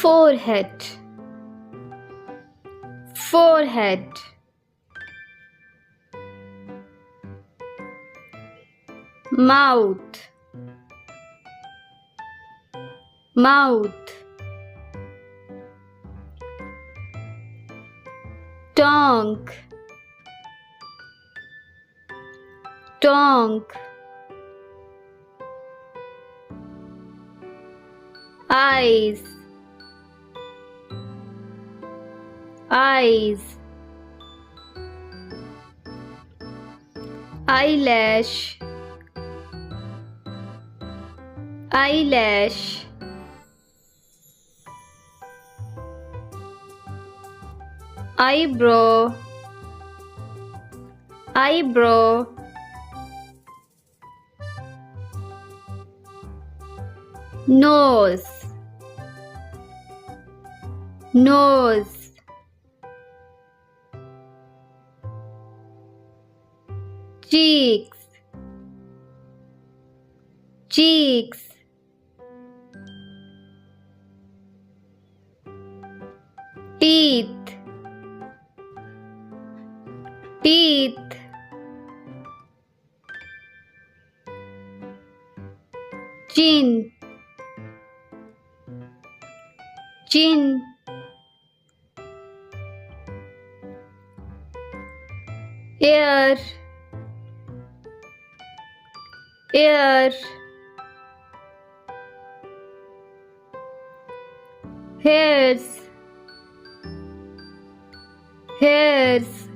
forehead, forehead. Mouth, mouth. Tongue, tongue. Eyes, eyes. Eyelash, eyelash. Eyebrow, eyebrow. Nose, nose. Cheeks, cheeks. Teeth, teeth. Chin, chin. Ear, ear. Hairs, hairs.